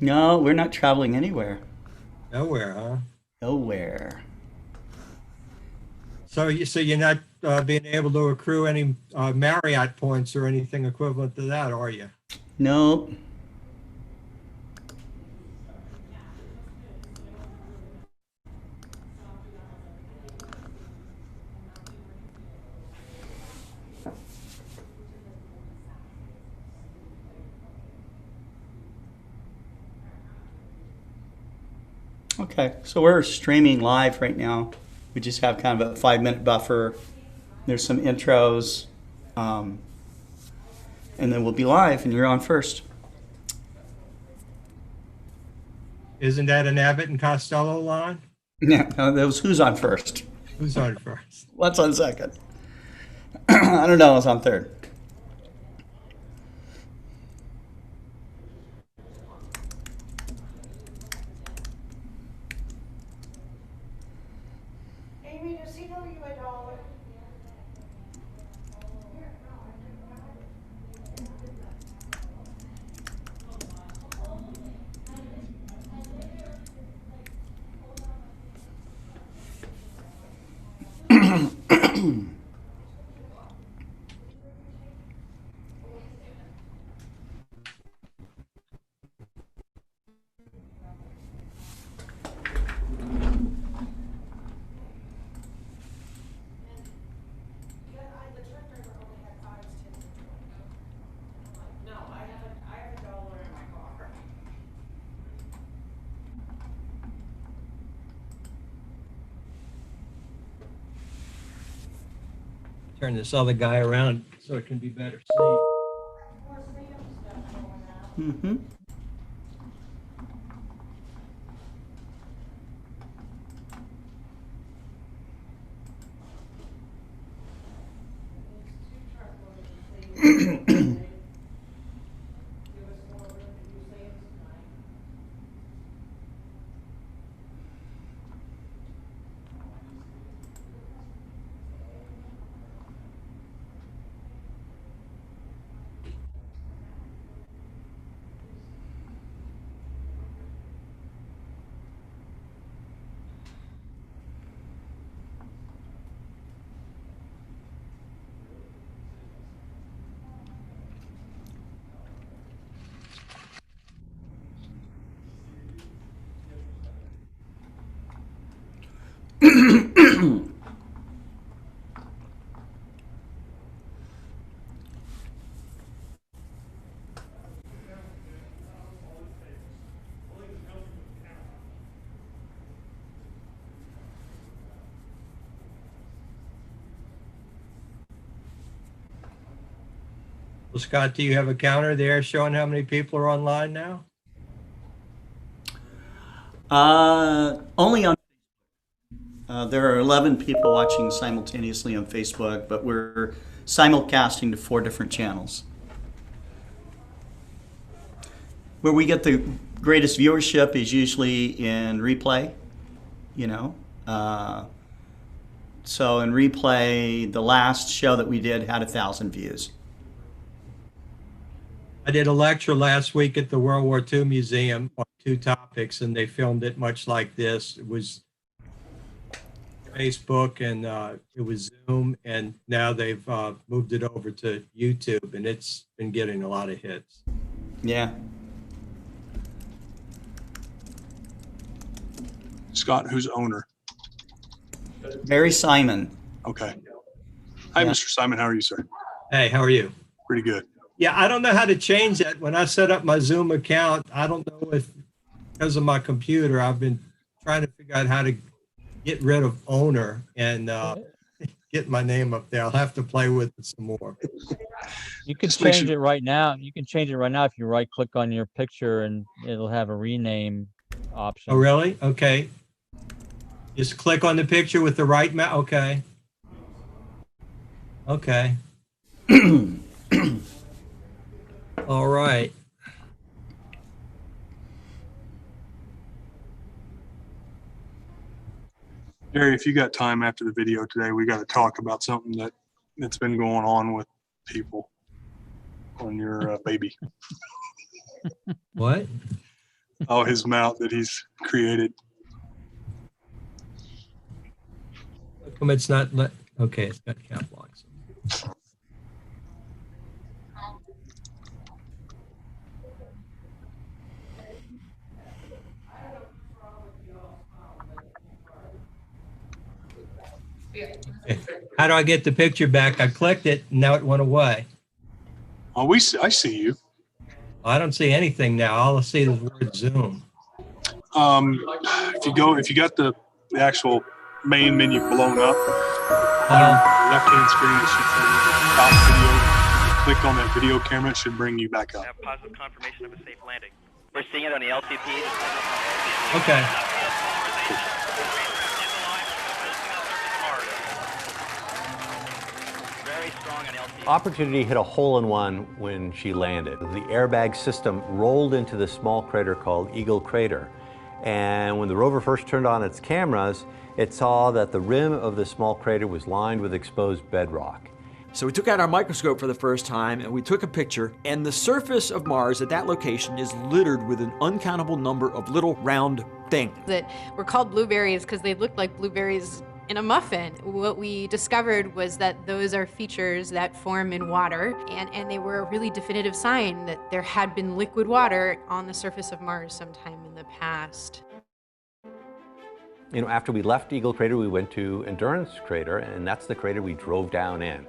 No, we're not traveling anywhere. Nowhere, huh? Nowhere. So you're not being able to accrue any Marriott points or anything equivalent to that, are you? Nope. Okay, so we're streaming live right now. We just have kind of a 5 minute buffer. There's some intros, um, and then we'll be live, and you're on first. Isn't that an Abbott and Costello line? Yeah, that was who's on first. Who's on first? What's on second? I don't know. What's on third? Amy, does he know you $1? The truck driver only had fives, tens, and 20s. No, I have $1 in my car. Turn this other guy around so it can be better seen. More Sam stuff going out. Mm-hmm. It's two truckloads of Sam's. Give us more room to do Sam's tonight. Well, Scott, do you have a counter there showing how many people are online now? Only on. There are 11 people watching simultaneously on Facebook, but we're simulcasting to 4 different channels. Where we get the greatest viewership is usually in replay, you know. So in replay, the last show that we did had 1,000 views. I did a lecture last week at the World War II Museum on 2 topics, and they filmed it much like this. It was Facebook and it was Zoom, and now they've moved it over to YouTube, and it's been getting a lot of hits. Yeah. Scott, who's owner? Barry Simon. Okay. Hi, Yeah. Mr. Simon. How are you, sir? Hey, how are you? Pretty good. Yeah, I don't know how to change that. When I set up my Zoom account, I don't know if because of my computer, I've been trying to figure out how to get rid of owner and get my name up there. I'll have to play with it some more. You can Just make change sure- it right now. You can change it right now if you right click on your picture and it'll have a rename option. Oh, really? Okay. Just click on the picture with the right mouse. Okay. Okay. All right. Gary, if you got time after the video today, we got to talk about something that's been going on with people on your baby. What? Oh, his mount that he's created. How come it's not okay, it's got cap locks. Okay. How do I get the picture back? I clicked it and now it went away. Oh, I see you. I don't see anything now. All I see is the word Zoom. If you got the actual main menu blown up, bottom left-hand screen, it should say top video. Click on that video camera, it should bring you back up. Have positive confirmation of a safe landing. We're seeing it on the LTP. Okay. Very strong on LTP. Opportunity hit a hole-in-one when she landed. The airbag system rolled into the small crater called Eagle Crater. And when the rover first turned on its cameras, it saw that the rim of the small crater was lined with exposed bedrock. So we took out our microscope for the first time and we took a picture, and the surface of Mars at that location is littered with an uncountable number of little round things. That were called blueberries because they looked like blueberries in a muffin. What we discovered was that those are features that form in water, and they were a really definitive sign that there had been liquid water on the surface of Mars sometime in the past. You know, after we left Eagle Crater, we went to Endurance Crater, and that's the crater we drove down in.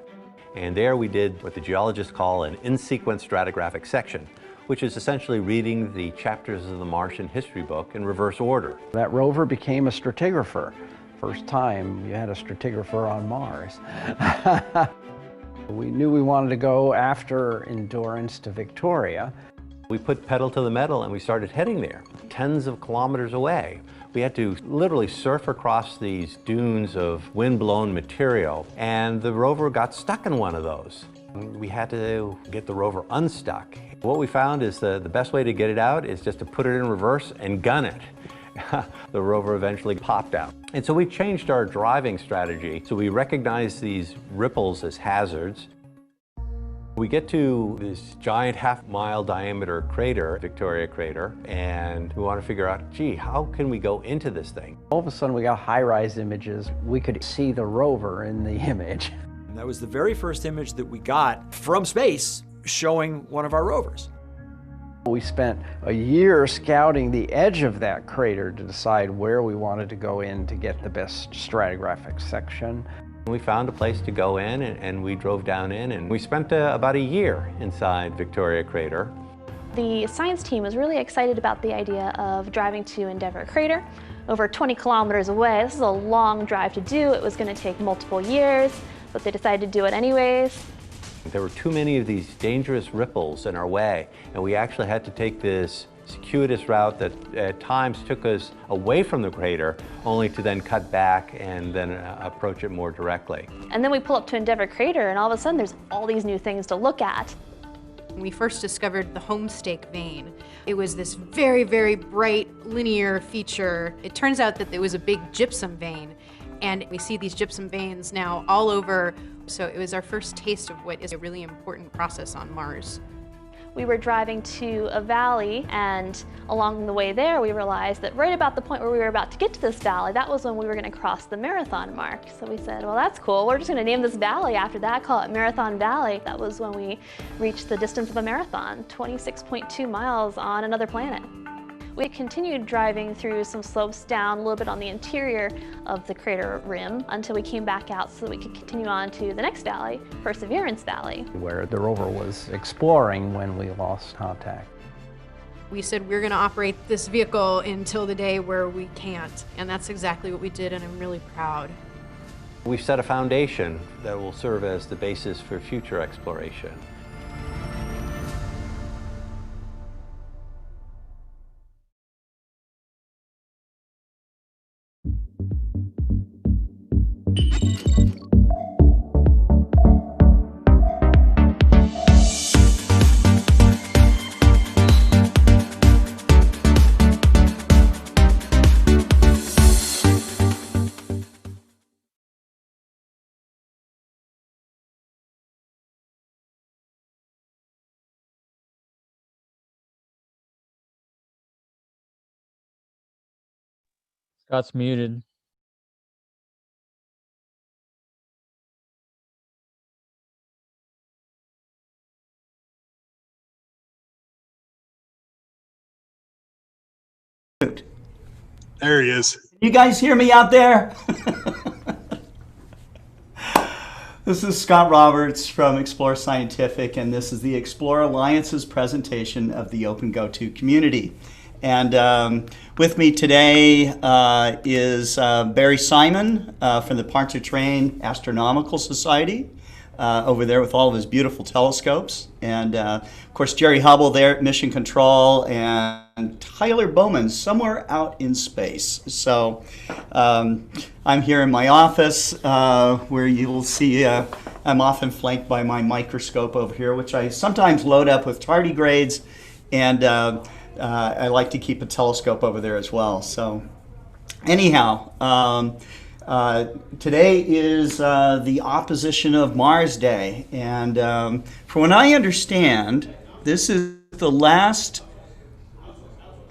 And there we did what the geologists call an in-sequence stratigraphic section, which is essentially reading the chapters of the Martian history book in reverse order. That rover became a stratigrapher. First time you had a stratigrapher on Mars. We knew we wanted to go after Endurance to Victoria. We put pedal to the metal and we started heading there, tens of kilometers away. We had to literally surf across these dunes of wind-blown material, and the rover got stuck in one of those. We had to get the rover unstuck. What we found is the best way to get it out is just to put it in reverse and gun it. The rover eventually popped out. And so we changed our driving strategy. So we recognized these ripples as hazards. We get to this giant half-mile diameter crater, Victoria Crater, and we want to figure out, gee, how can we go into this thing? All of a sudden we got high-rise images. We could see the rover in the image. And that was the very first image that we got from space showing one of our rovers. We spent a year scouting the edge of that crater to decide where we wanted to go in to get the best stratigraphic section. We found a place to go in, and we drove down in, and we spent about a year inside Victoria Crater. The science team was really excited about the idea of driving to Endeavour Crater, over 20 kilometers away. This is a long drive to do. It was going to take multiple years, but they decided to do it anyways. There were too many of these dangerous ripples in our way, and we actually had to take this circuitous route that at times took us away from the crater, only to then cut back and then approach it more directly. And then we pull up to Endeavour Crater, and all of a sudden there's all these new things to look at. We first discovered the homestake vein. It was this very, very bright linear feature. It turns out that it was a big gypsum vein, and we see these gypsum veins now all over. So it was our first taste of what is a really important process on Mars. We were driving to a valley, and along the way there we realized that right about the point where we were about to get to this valley, that was when we were going to cross the marathon mark. So we said, well, that's cool. We're just going to name this valley after that, call it Marathon Valley. That was when we reached the distance of a marathon, 26.2 miles on another planet. We continued driving through some slopes down a little bit on the interior of the crater rim until we came back out so that we could continue on to the next valley, Perseverance Valley, where the rover was exploring when we lost contact. We said we're going to operate this vehicle until the day where we can't, and that's exactly what we did, and I'm really proud. We've set a foundation that will serve as the basis for future exploration. Scott's muted. There he is. You guys hear me out there? This is Scott Roberts from Explore Scientific, and this is the Explore Alliance's presentation of the OpenGOTO community. And with me today is Barry Simon from the Pontchartrain Astronomical Society over there with all of his beautiful telescopes. And of course, Jerry Hubbell there at Mission Control, and Tyler Bowman somewhere out in space. So I'm here in my office where you will see I'm often flanked by my microscope over here, which I sometimes load up with tardigrades, and I like to keep a telescope over there as well. So anyhow, today is the opposition of Mars Day, and from what I understand, this is the last,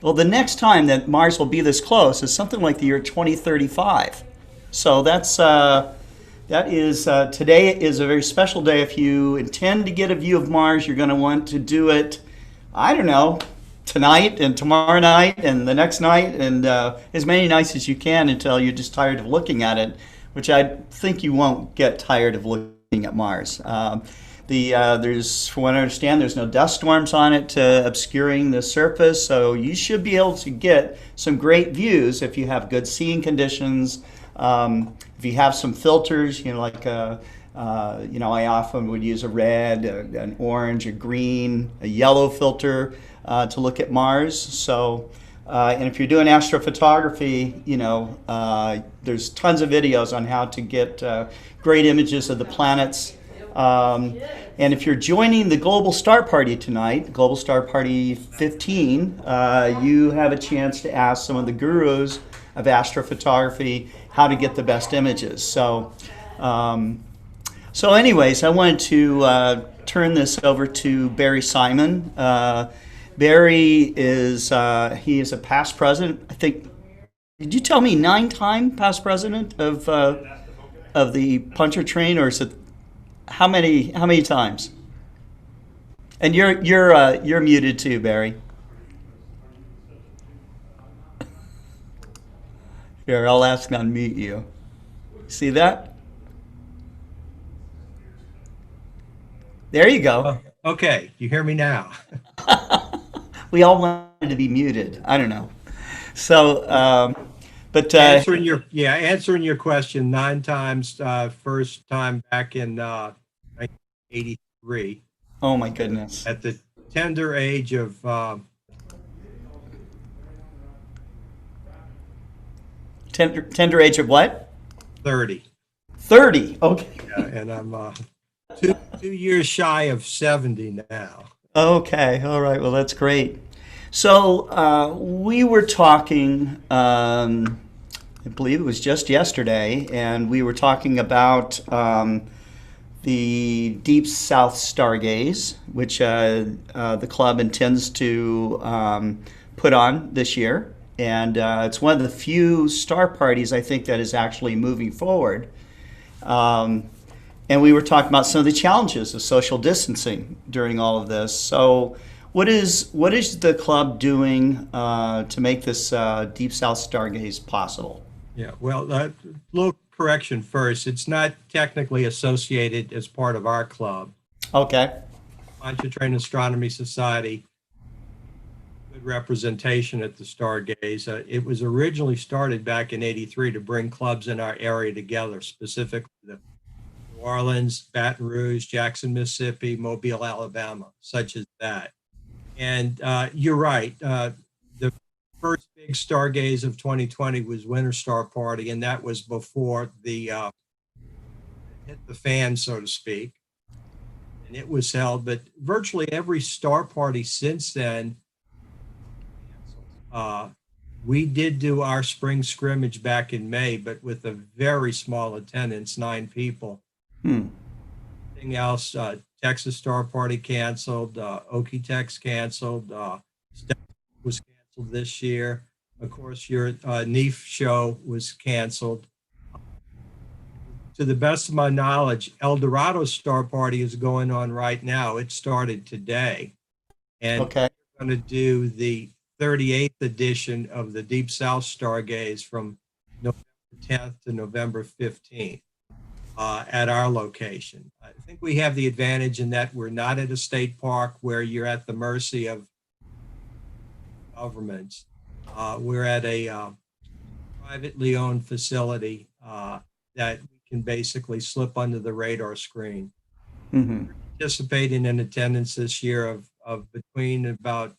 well, the next time that Mars will be this close is something like the year 2035. So today is a very special day. If you intend to get a view of Mars, you're going to want to do it, I don't know, tonight and tomorrow night and the next night, and as many nights as you can until you're just tired of looking at it, which I think you won't get tired of looking at Mars. There's, from what I understand, there's no dust storms on it obscuring the surface, so you should be able to get some great views if you have good seeing conditions. If you have some filters, like I often would use a red, an orange, a green, a yellow filter to look at Mars. So, and if you're doing astrophotography, there's tons of videos on how to get great images of the planets. And if you're joining the Global Star Party tonight, Global Star Party 15, you have a chance to ask some of the gurus of astrophotography how to get the best images. So, anyways, I wanted to turn this over to Barry Simon. Barry is he is a past president. I think, did you tell me 9-time past president of the Pontchartrain, or is it how many times? And you're muted too, Barry. Here, I'll ask to unmute you. See that? There you go. Okay, you hear me now? We all wanted to be muted. I don't know. So, but answering your question 9 times. First time back in 1983. Oh my goodness! At the tender age of tender age of what? 30. 30. Okay. Yeah, and I'm 2 years shy of 70 now. Okay. All right. Well, that's great. So we were talking, I believe it was just yesterday, and we were talking about the Deep South Stargaze, which the club intends to put on this year. And it's one of the few star parties, I think, that is actually moving forward. And we were talking about some of the challenges of social distancing during all of this. So what is the club doing to make this Deep South Stargaze possible? Yeah, well, a little correction first. It's not technically associated as part of our club. Okay. Pontchartrain Astronomy Society, good representation at the Stargaze. It was originally started back in '83 to bring clubs in our area together, specifically the New Orleans, Baton Rouge, Jackson, Mississippi, Mobile, Alabama, such as that. And you're right. The first big Stargaze of 2020 was Winter Star Party, and that was before the hit the fan, so to speak. And it was held, but virtually every star party since then. We did do our spring scrimmage back in May, but with a very small attendance, 9 people. Anything else? Texas Star Party canceled. Okie-Tex canceled. Step was canceled this year. Of course, your NEAF show was canceled. To the best of my knowledge, El Dorado Star Party is going on right now. It started today. And Okay. we're going to do the 38th edition of the Deep South Stargaze from November 10th to November 15th at our location. I think we have the advantage in that we're not at a state park where you're at the mercy of governments. We're at a privately owned facility that we can basically slip under the radar screen. Mm-hmm. Participating in attendance this year of between about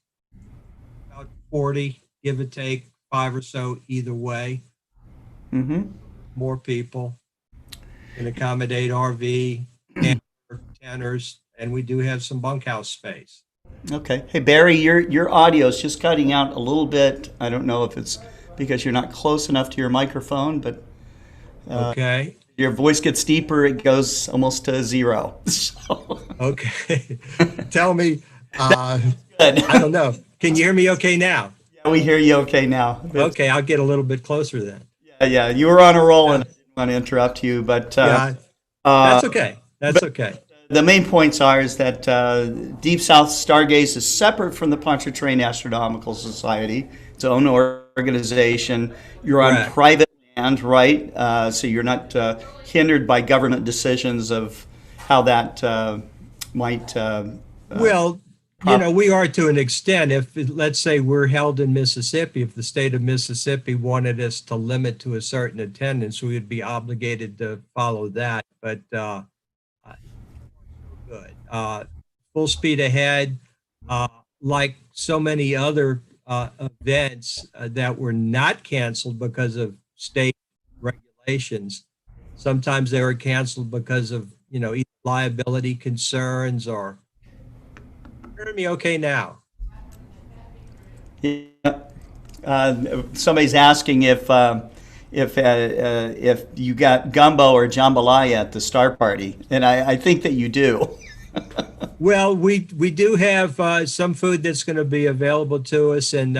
40, give or take, 5 or so either way. Mm-hmm. More people can accommodate RV, camper, tenters, and we do have some bunkhouse space. Okay. Hey, Barry, your audio is just cutting out a little bit. I don't know if it's because you're not close enough to your microphone, but okay. Your voice gets deeper. It goes almost to zero. So. Okay. Tell me. Good. I don't know. Can you hear me okay now? Yeah, we hear you okay now. Okay, I'll get a little bit closer then. Yeah. You were on a roll, and I didn't want to interrupt you, but that's okay. That's okay. The main points is that Deep South Stargaze is separate from the Pontchartrain Astronomical Society. It's its own organization. You're on private land, right? So you're not hindered by government decisions of how that might. Well, we are to an extent. If, let's say, we're held in Mississippi, if the state of Mississippi wanted us to limit to a certain attendance, we would be obligated to follow that. But good. Full speed ahead. Like so many other events that were not canceled because of state regulations. Sometimes they were canceled because of, either liability concerns or. Hear me okay now? Yeah. Somebody's asking if you got gumbo or jambalaya at the Star Party, and I think that you do. Well, we do have some food that's going to be available to us, and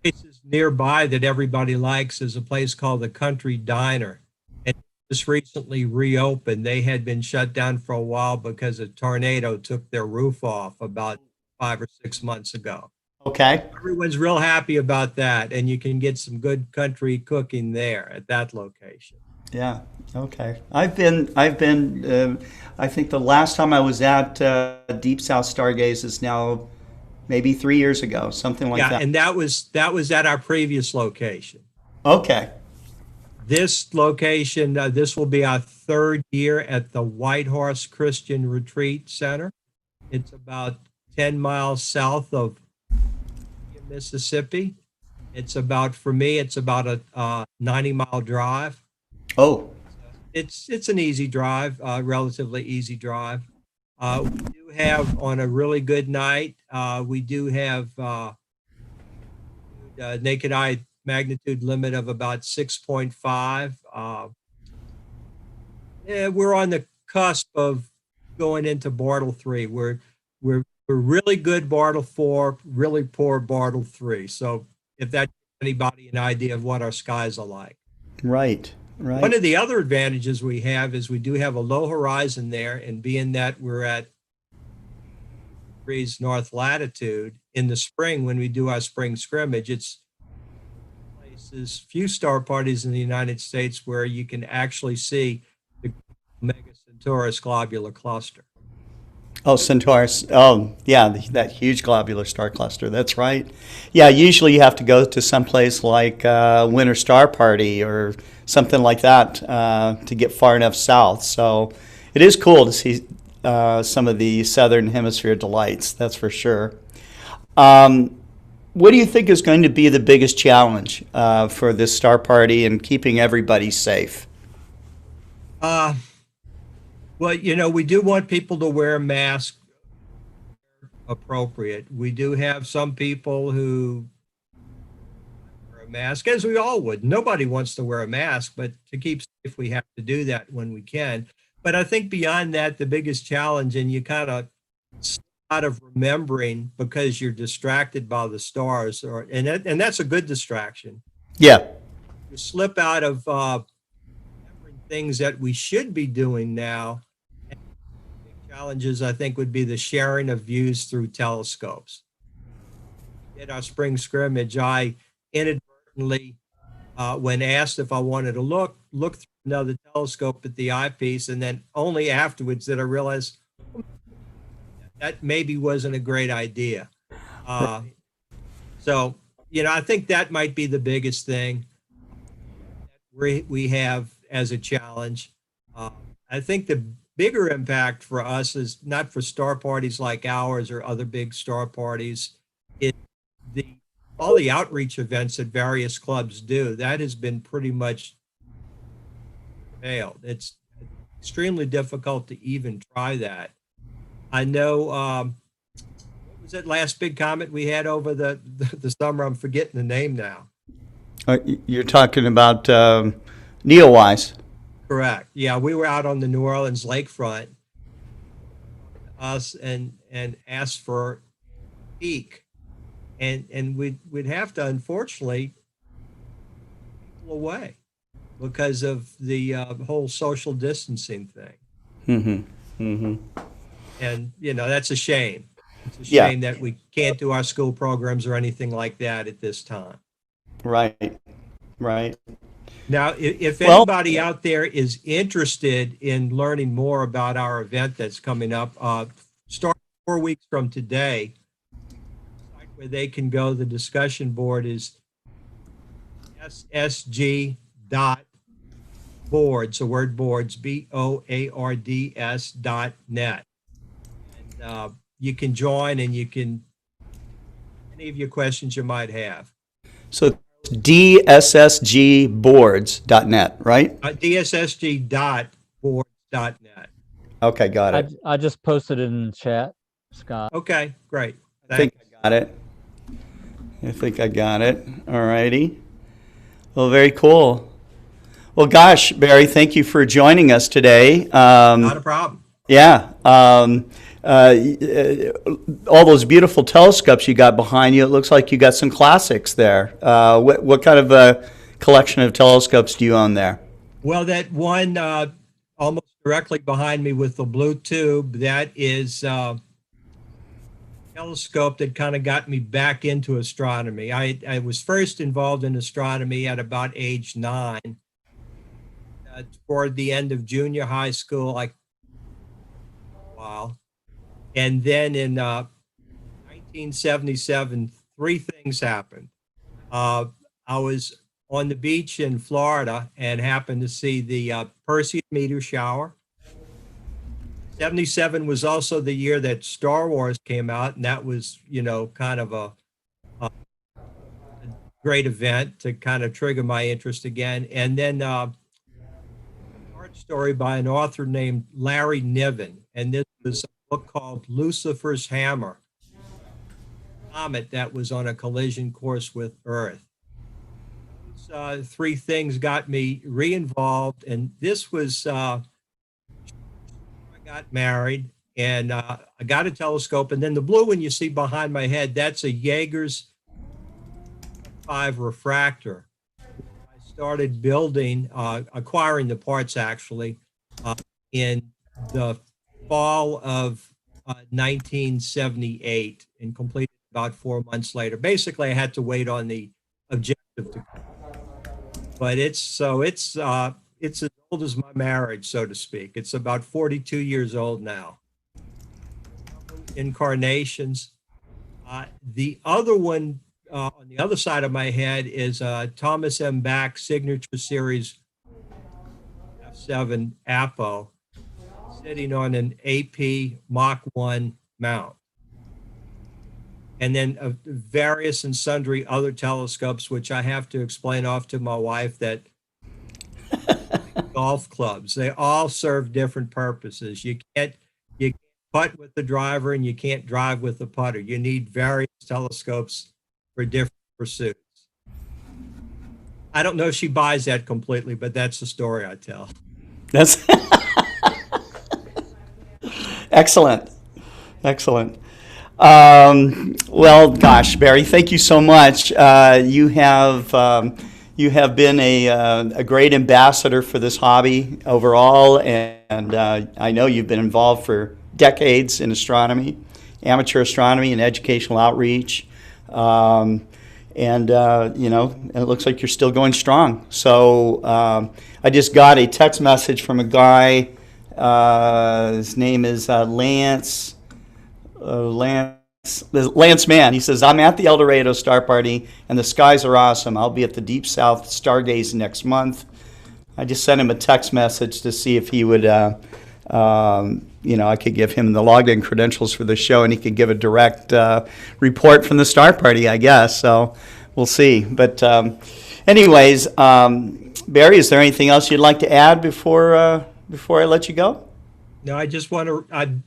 places nearby that everybody likes is a place called the Country Diner, and just recently reopened. They had been shut down for a while because a tornado took their roof off about 5 or 6 months ago. Okay. Everyone's real happy about that, and you can get some good country cooking there at that location. Yeah. Okay. I've been. I think the last time I was at Deep South Stargaze is now maybe 3 years ago, something like that. Yeah, and that was at our previous location. Okay. This location, this will be our 3rd year at the White Horse Christian Retreat Center. It's about 10 miles south of Mississippi. It's about a 90-mile drive. Oh. It's an easy drive, relatively easy drive. We do have, on a really good night, we do have naked eye magnitude limit of about 6.5. We're on the cusp of going into Bartle 3. We're really good Bartle 4, really poor Bartle 3. So if that gives anybody an idea of what our skies are like. Right. Right. One of the other advantages we have is we do have a low horizon there, and being that we're at degrees north latitude, in the spring when we do our spring scrimmage, it's places, few star parties in the United States where you can actually see the Omega Centaurus globular cluster. Oh, Centaurus. Oh, yeah, that huge globular star cluster. That's right. Yeah, usually you have to go to some place like Winter Star Party or something like that to get far enough south. So it is cool to see some of the southern hemisphere delights, that's for sure. What do you think is going to be the biggest challenge for this Star Party and keeping everybody safe? Well, we do want people to wear masks appropriate. We do have some people who wear a mask, as we all would. Nobody wants to wear a mask, but to keep safe, we have to do that when we can. But I think beyond that, the biggest challenge, and you kind of out lot of remembering because you're distracted by the stars, and that's a good distraction. Yeah. You slip out of remembering things that we should be doing now. And big challenges, I think, would be the sharing of views through telescopes. In our spring scrimmage, I inadvertently, when asked if I wanted to look through another telescope at the eyepiece, and then only afterwards did I realize that maybe wasn't a great idea. So, I think that might be the biggest thing that we have as a challenge. I think the bigger impact for us is not for star parties like ours or other big star parties. All the outreach events that various clubs do, that has been pretty much failed. It's extremely difficult to even try that. I know, what was that last big comet we had over the summer? I'm forgetting the name now. You're talking about Neowise. Correct. Yeah, we were out on the New Orleans lakefront, us, and asked for peak. And we'd have to, unfortunately, pull away because of the whole social distancing thing. And, that's a shame. It's a shame that we can't do our school programs or anything like that at this time. Right. Now, if anybody out there is interested in learning more about our event that's coming up, starting 4 weeks from today, where they can go, the discussion board is ssg.boards, so word boards, BOARDS.net. And you can join and you can, any of your questions you might have. So DSSGboards.net, right? DSSG.boards.net. Okay, got it. I just posted it in the chat, Scott. Okay, great. I think I got it. All righty. Well, very cool. Well, gosh, Barry, thank you for joining us today. Not a problem. Yeah. All those beautiful telescopes you got behind you, it looks like you got some classics there. What kind of a collection of telescopes do you own there? Well, that one almost directly behind me with the blue tube, that is telescope that kind of got me back into astronomy. I was first involved in astronomy at about age 9. Toward the end of junior high school, like a while. And then in 1977, 3 things happened. I was on the beach in Florida and happened to see the Perseid meteor shower. 77 was also the year that Star Wars came out, and that was, kind of a great event to kind of trigger my interest again. And then a short story by an author named Larry Niven, and this was a book called Lucifer's Hammer, a comet that was on a collision course with Earth. Those 3 things got me re-involved, and this was got married, and I got a telescope, and then the blue one you see behind my head, that's a Jaeger's 5 refractor. I started building, acquiring the parts actually, in the fall of 1978 and completed about 4 months later. Basically, I had to wait on the objective to come. But it's as old as my marriage, so to speak. It's about 42 years old now. Incarnations. The other one on the other side of my head is Thomas M. Bach Signature Series F7 Apo, sitting on an AP Mach 1 mount. And then various and sundry other telescopes, which I have to explain off to my wife that golf clubs, they all serve different purposes. You can't putt with the driver and you can't drive with the putter. You need various telescopes for different pursuits. I don't know if she buys that completely, but that's the story I tell. That's excellent. Well, gosh, Barry, thank you so much. You have been a great ambassador for this hobby overall, and I know you've been involved for decades in astronomy, amateur astronomy, and educational outreach. And it looks like you're still going strong. So I just got a text message from a guy. His name is Lance Mann. He says, I'm at the El Dorado Star Party, and the skies are awesome. I'll be at the Deep South Stargaze next month. I just sent him a text message to see if he would, I could give him the login credentials for the show, and he could give a direct report from the Star Party, I guess. So we'll see. But anyways, Barry, is there anything else you'd like to add before I let you go? No, I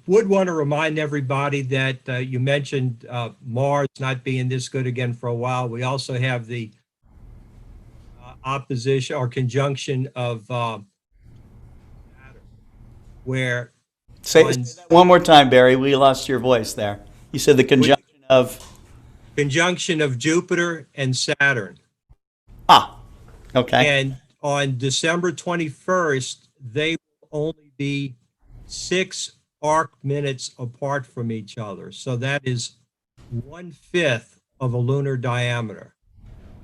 would want to remind everybody that you mentioned Mars not being this good again for a while. We also have the opposition or conjunction of Saturn, where Say that one more time, Barry. We lost your voice there. You said the conjunction of Jupiter and Saturn. Ah, okay. And on December 21st, they will only be 6 arc minutes apart from each other. So that is 1/5 of a lunar diameter.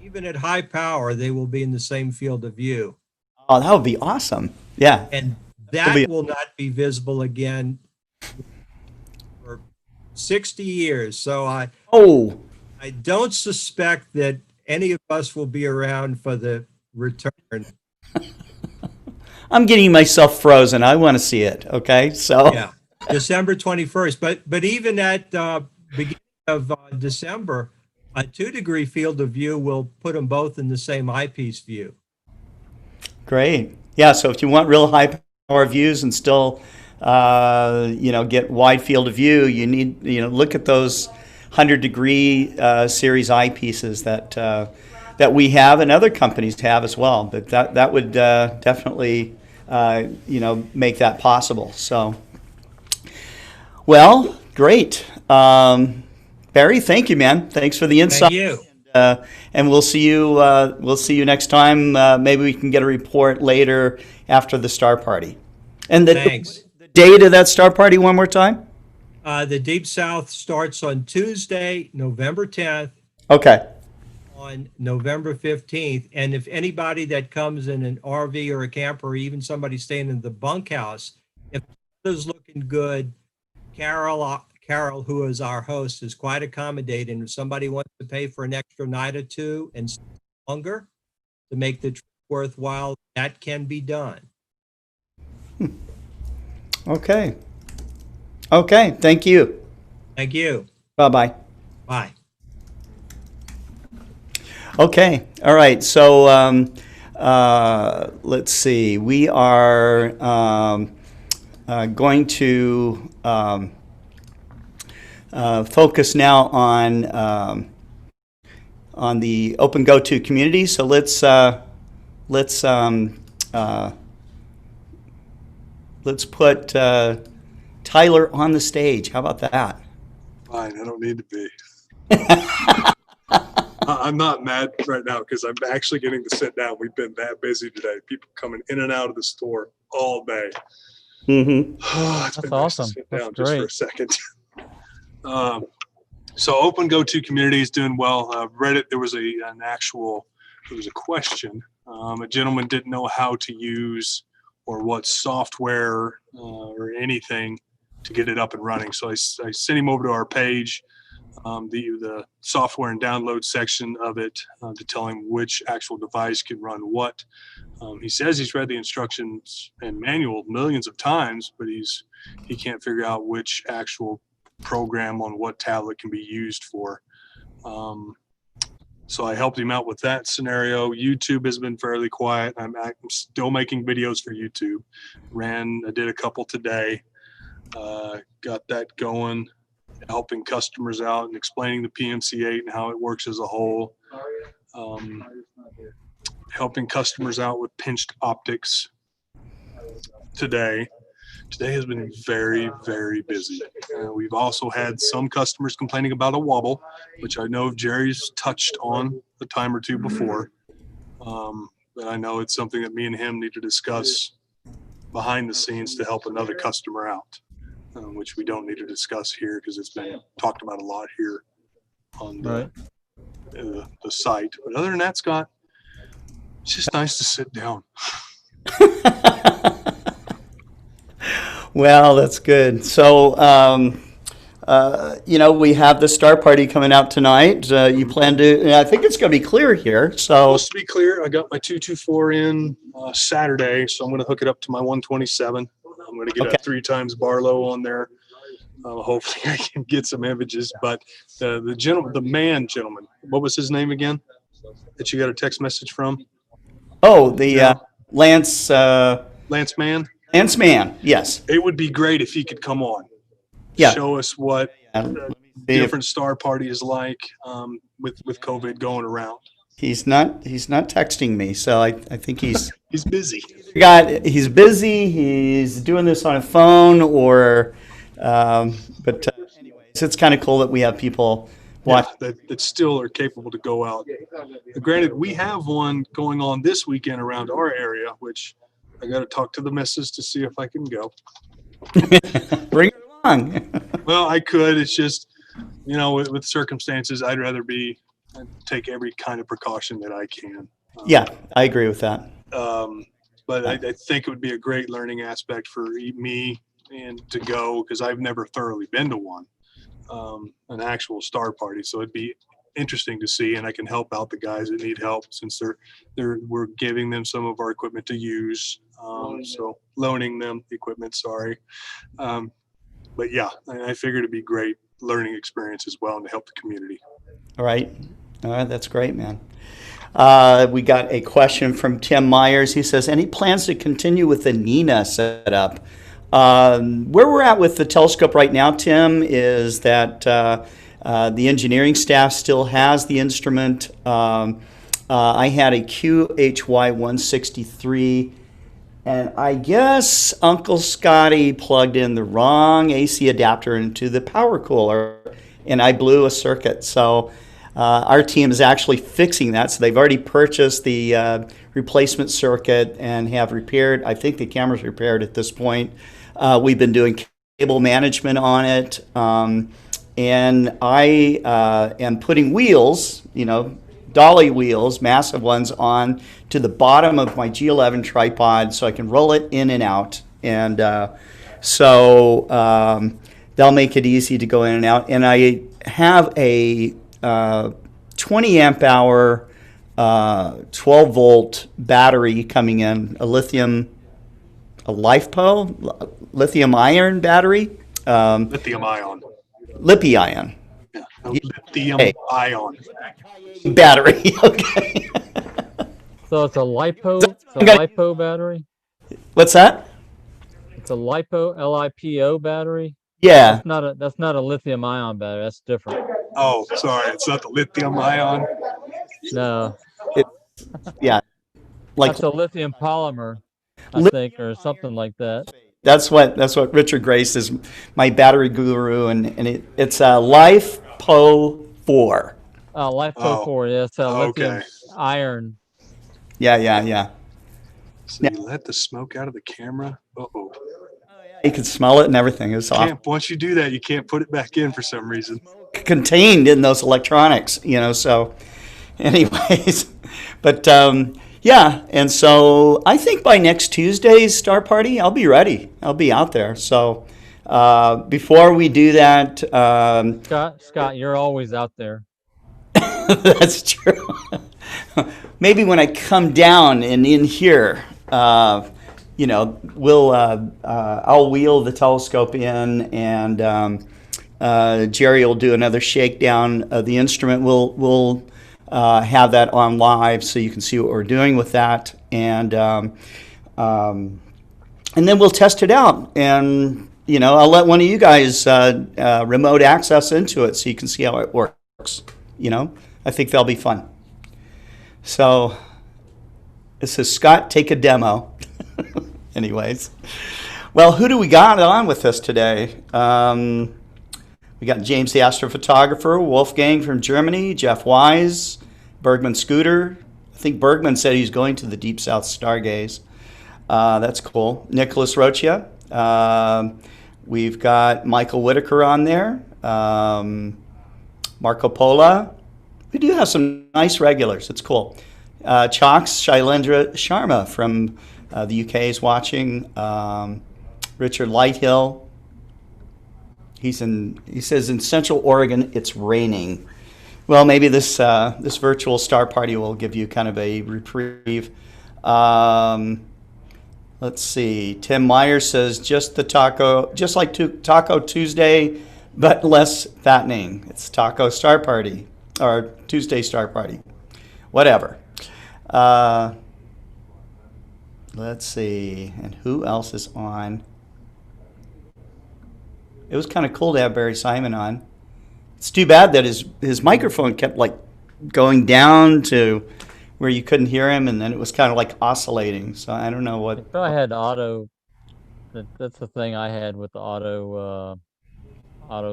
Even at high power, they will be in the same field of view. Oh, that would be awesome. Yeah. And that will not be visible again for 60 years. So I don't suspect that any of us will be around for the return. I'm getting myself frozen. I want to see it. Okay, so yeah, December 21st. But even at beginning of December, a 2-degree field of view will put them both in the same eyepiece view. Great. Yeah. So if you want real high power views and still, get wide field of view, you need look at those 100-degree series eyepieces that we have and other companies have as well. But that would definitely make that possible. So, well, great. Barry, thank you, man. Thanks for the insight. Thank you. And we'll see you. We'll see you next time. Maybe we can get a report later after the Star Party. And the date of that Star Party one more time. The Deep South starts on Tuesday, November 10th. Okay. On November 15th. And if anybody that comes in an RV or a camper, or even somebody staying in the bunkhouse, if the weather's looking good, Carol, who is our host, is quite accommodating. If somebody wants to pay for an extra night or two and stay longer to make the trip worthwhile, that can be done. Okay. Okay. Thank you. Thank you. Bye-bye. Bye. Okay. All right. So let's see. We are going to focus now on the OpenGOTO community. So let's put Tyler on the stage. How about that? Fine. I don't need to be. I'm not mad right now because I'm actually getting to sit down. We've been that busy today. People coming in and out of the store all day. Mm-hmm. It's been nice to sit down just for a second. So OpenGOTO community is doing well. Reddit, there was a question. A gentleman didn't know how to use or what software or anything to get it up and running. So I sent him over to our page, the software and download section of it, to tell him which actual device can run what. He says he's read the instructions and manual millions of times, but he can't figure out which actual program on what tablet can be used for. So I helped him out with that scenario. YouTube has been fairly quiet. I'm still making videos for YouTube. I did a couple today. Got that going, helping customers out and explaining the PMC-8 and how it works as a whole. Helping customers out with pinched optics today. Today has been very, very busy. We've also had some customers complaining about a wobble, which I know Jerry's touched on a time or two before. But I know it's something that me and him need to discuss behind the scenes to help another customer out, which we don't need to discuss here because it's been talked about a lot here on the site. But other than that, Scott, it's just nice to sit down. Well, that's good. So, we have the Star Party coming out tonight. You plan to, I think it's going to be clear here. So, Supposed to be clear. I got my 224 in Saturday, so I'm going to hook it up to my 127. I'm going to get a 3 times Barlow on there. Hopefully I can get some images, but the gentleman, what was his name again that you got a text message from? Oh, the Lance Mann? Lance Mann, yes. It would be great if he could come on. Yeah. Show us what different Star Party is like with COVID going around. He's not texting me, so I think he's he's busy. He's busy. He's doing this on a phone, or but anyways, it's kind of cool that we have people watch that still are capable to go out. Granted, we have one going on this weekend around our area, which I got to talk to the missus to see if I can go. Bring it along. Well, I could. It's just, with circumstances, I'd rather take every kind of precaution that I can. Yeah, I agree with that. But I think it would be a great learning aspect for me and to go, because I've never thoroughly been to one, an actual Star Party. So it'd be interesting to see, and I can help out the guys that need help since we're giving them some of our equipment to use. So loaning them the equipment, sorry. But yeah, I figured it'd be great learning experience as well and to help the community. All right, that's great, man. We got a question from Tim Myers. He says, any plans to continue with the NINA setup? Where we're at with the telescope right now, Tim, is that the engineering staff still has the instrument. I had a QHY 163, and I guess Uncle Scotty plugged in the wrong AC adapter into the power cooler, and I blew a circuit. So our team is actually fixing that. So they've already purchased the replacement circuit and have repaired. I think the camera's repaired at this point. We've been doing cable management on it. And I am putting wheels, dolly wheels, massive ones, on to the bottom of my G11 tripod so I can roll it in and out. And so they'll make it easy to go in and out. And I have a 20 amp hour, 12 volt battery coming in, a lithium ion battery. Lithium ion. Lithium-ion. Yeah, lithium-ion battery. Okay. So it's a lipo battery. What's that? It's a LiPo battery. Yeah. That's not a lithium-ion battery. That's different. Oh, sorry, it's not the lithium-ion. No. Yeah. That's a lithium polymer, I think, or something like that. That's what Richard Grace is, my battery guru, and it's a LiPo 4. LiPo 4, yeah, it's a lithium iron. Yeah. So you let the smoke out of the camera? Uh-oh. You can smell it and everything. It's awesome. Once you do that, you can't put it back in for some reason. Contained in those electronics, so anyways. But yeah, and so I think by next Tuesday's Star Party, I'll be ready. I'll be out there. So before we do that... Scott, you're always out there. That's true. Maybe when I come down and in here, I'll wheel the telescope in, and Jerry will do another shakedown of the instrument. We'll have that on live so you can see what we're doing with that, and then we'll test it out, and I'll let one of you guys remote access into it so you can see how it works. I think that'll be fun. So this is Scott, take a demo. Anyways, Well, who do we got on with us today? We got James the astrophotographer, Wolfgang from Germany, Jeff Wise, Bergman Scooter. I think Bergman said he's going to the Deep South Stargaze. That's cool. Nicholas Rocha. We've got Michael Whitaker on there. Marco Polo. We do have some nice regulars. It's cool. Chalks, Shailendra Sharma from the UK is watching. Richard Lighthill. He says in Central Oregon it's raining. Well, maybe this virtual star party will give you kind of a reprieve. Let's see. Tim Myers says just like Taco Tuesday, but less fattening. It's Taco Star Party or Tuesday Star Party, whatever. Let's see, and who else is on? It was kind of cool to have Barry Simon on. It's too bad that his microphone kept like going down to where you couldn't hear him, and then it was kind of like oscillating. So I don't know what. If I had auto, that's the thing I had with the auto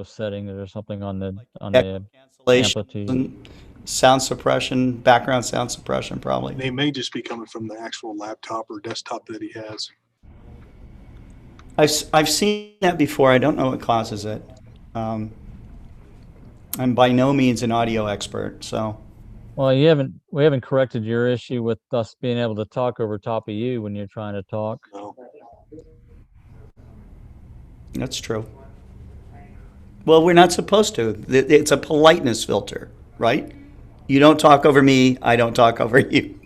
setting or something on the cancellation, amplitude. Sound suppression, background sound suppression, probably. They may just be coming from the actual laptop or desktop that he has. I've seen that before. I don't know what causes it. I'm by no means an audio expert, so. Well, we haven't corrected your issue with us being able to talk over top of you when you're trying to talk. No. That's true. Well, we're not supposed to. It's a politeness filter, right? You don't talk over me, I don't talk over you.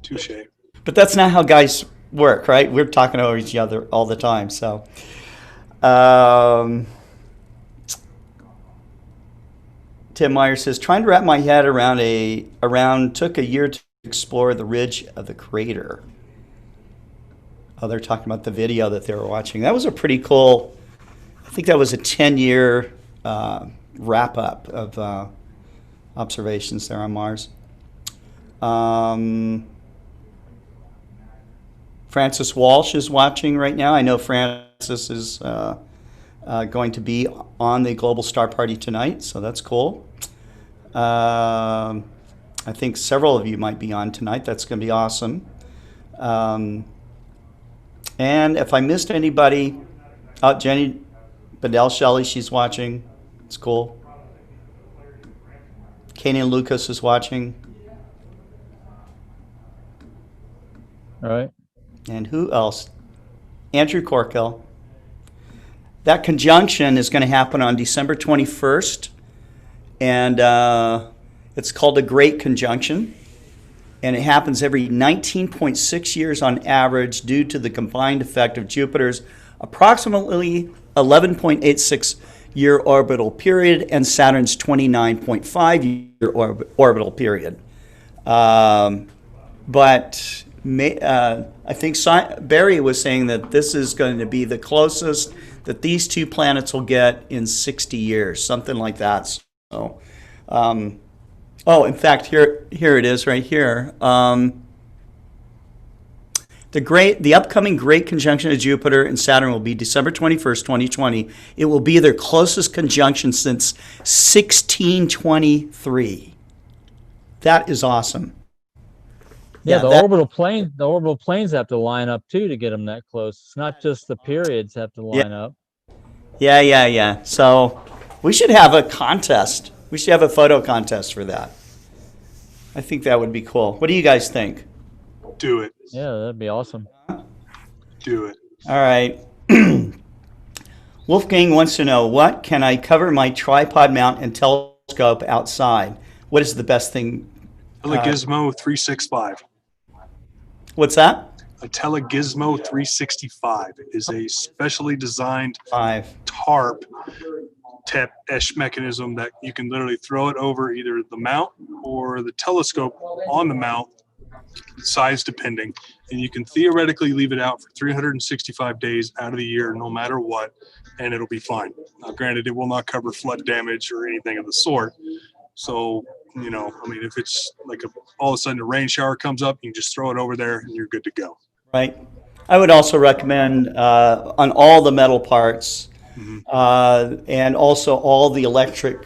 Touche. But that's not how guys work, right? We're talking over each other all the time. So, Tim Meyer says, trying to wrap my head around took a year to explore the ridge of the crater. Oh, they're talking about the video that they were watching. That was a pretty cool, I think that was a 10-year wrap-up of observations there on Mars. Francis Walsh is watching right now. I know Francis is going to be on the Global Star Party tonight, so that's cool. I think several of you might be on tonight. That's going to be awesome. And if I missed anybody, Jenny Bedell Shelley, she's watching. It's cool. Kanan Lucas is watching. All right. And who else? Andrew Corkill. That conjunction is going to happen on December 21st. And it's called the Great Conjunction. And it happens every 19.6 years on average due to the combined effect of Jupiter's approximately 11.86 year orbital period and Saturn's 29.5 year orbital period. But I think Barry was saying that this is going to be the closest that these two planets will get in 60 years, something like that. So, in fact, here it is right here. The upcoming Great Conjunction of Jupiter and Saturn will be December 21st, 2020. It will be their closest conjunction since 1623. That is awesome. Yeah, the orbital planes have to line up too to get them that close. It's not just the periods have to line up. Yeah. So we should have a contest. We should have a photo contest for that. I think that would be cool. What do you guys think? Do it. Yeah, that'd be awesome. Do it. All right. Wolfgang wants to know, what can I cover my tripod mount and telescope outside? What is the best thing? Telegizmo 365. What's that? A Telegizmo 365 is a specially designed tarp tip-esh mechanism that you can literally throw it over either the mount or the telescope on the mount, size depending, and you can theoretically leave it out for 365 days out of the year, no matter what, and it'll be fine. Now, granted, it will not cover flood damage or anything of the sort. So, if it's like all of a sudden a rain shower comes up, you can just throw it over there and you're good to go. Right. I would also recommend on all the metal parts and also all the electric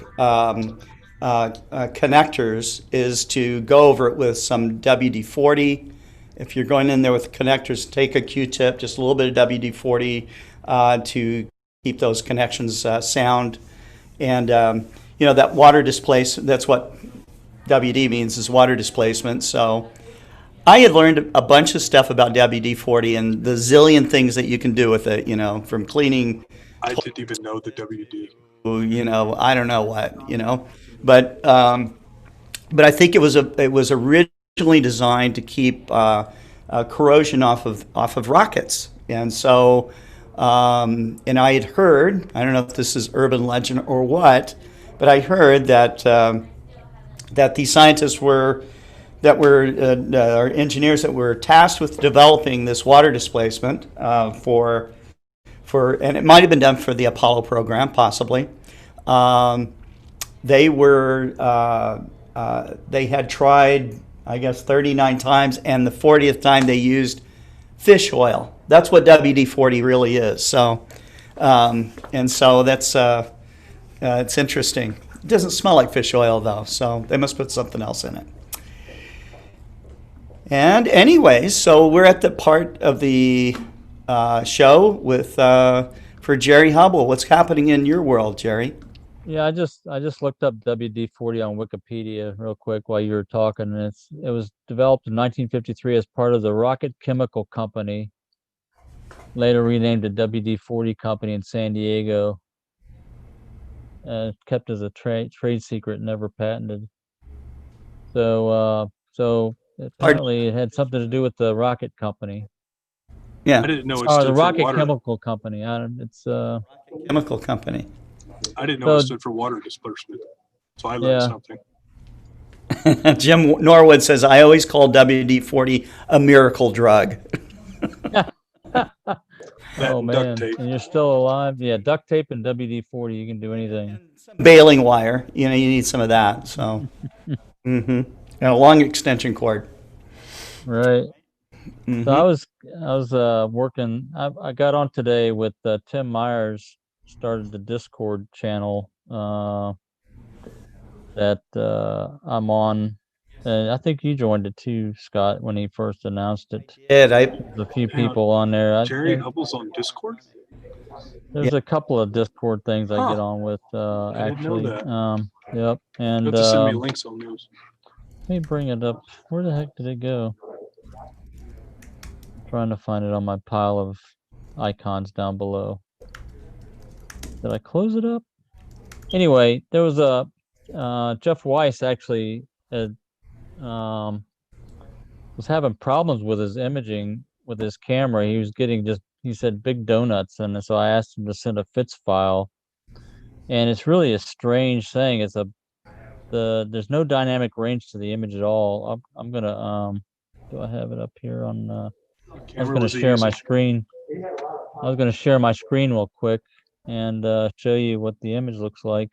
connectors is to go over it with some WD-40. If you're going in there with connectors, take a Q-tip, just a little bit of WD-40 to keep those connections sound. And that water displacement, that's what WD means, is water displacement. So I had learned a bunch of stuff about WD-40 and the zillion things that you can do with it, from cleaning. I didn't even know the WD. I don't know what, but I think it was originally designed to keep corrosion off of rockets, and so and I had heard, I don't know if this is urban legend or what, but I heard that these scientists or engineers that were tasked with developing this water displacement and it might have been done for the Apollo program, possibly. They had tried, I guess, 39 times, and the 40th time they used fish oil. That's what WD-40 really is. So, and so that's it's interesting. It doesn't smell like fish oil though, so they must put something else in it. And anyways, so we're at the part of the show with for Jerry Hubbell. What's happening in your world, Jerry? Yeah, I just looked up WD-40 on Wikipedia real quick while you were talking, and it was developed in 1953 as part of the Rocket Chemical Company, later renamed the WD-40 Company in San Diego, kept as a trade secret, never patented. So apparently it had something to do with the Rocket Company. Yeah, I didn't know it Oh, stood the for Rocket water. Chemical Company. It's Chemical Company. I didn't know it So- stood for water disbursement. So I learned Yeah. something. Jim Norwood says, I always call WD-40 a miracle drug. That Oh and man, duct tape. and you're still alive? Yeah, duct tape and WD-40. You can do anything. Baling wire, you need some of that. So, and a long extension cord. Right. Mhm. So I was working. I got on today with Tim Myers. Started the Discord channel that I'm on, and I think you joined it too, Scott, when he first announced it. Did I? There's a few people on there. Jerry Hubbell's on Discord? There's a couple of Discord things I get Huh. on with I didn't know actually. that. Yep. You And have to send me links on those. let me bring it up. Where the heck did it go? Trying to find it on my pile of icons down below. Did I close it up? Anyway, there was a Jeff Weiss actually had, was having problems with his imaging with his camera. He was getting he said big donuts, and so I asked him to send a FITS file. And it's really a strange thing. There's no dynamic range to the image at all. I'm gonna do I have it up here on I was gonna share my screen. I was gonna share my screen real quick and show you what the image looks like.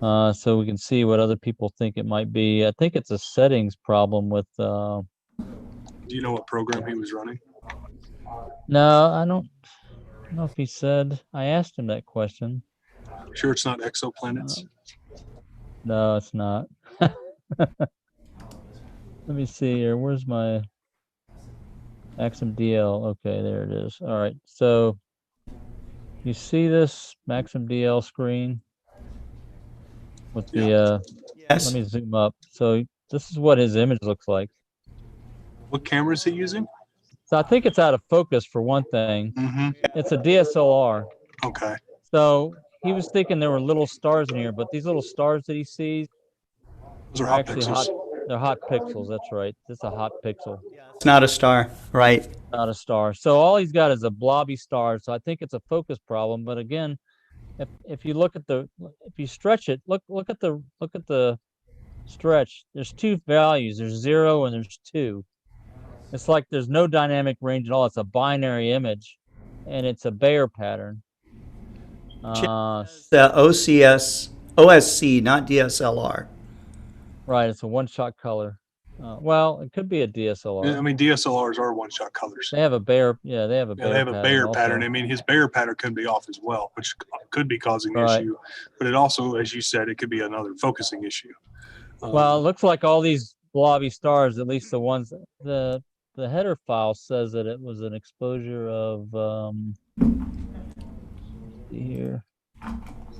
So we can see what other people think it might be. I think it's a settings problem with Do you know what program he was running? no, I don't know if he said. I asked him that question. Sure it's not exoplanets? No, it's not. Let me see here. Where's my Maxim DL? Okay, there it is. All right. So you see this Maxim DL screen with the Yes. let me zoom up. So this is what his image looks like. What camera is he using? So I think it's out of focus for one thing. Mm-hmm. It's a DSLR. Okay. So he was thinking there were little stars in here, but these little stars that he sees Those are are hot actually pixels. they're hot pixels. That's right. It's a hot pixel, It's not a star, right? not a star. So all he's got is a blobby star. So I think it's a focus problem. But again, if you look at if you stretch it, look at the stretch. There's two values. There's 0 and there's 2. It's like there's no dynamic range at all. It's a binary image, and it's a Bayer pattern. The OSC, not DSLR. Right, it's a one-shot color. Well, it could be a DSLR. I mean, DSLRs are one-shot colors. They have a Bayer. Yeah, they have a Yeah, Bayer. they have a Bayer pattern. also. I mean, his Bayer pattern could be off as well, which could be causing the Right. issue. But it also, as you said, it could be another focusing issue. Well, it looks like all these blobby stars, at least the ones the header file says that it was an exposure of see here,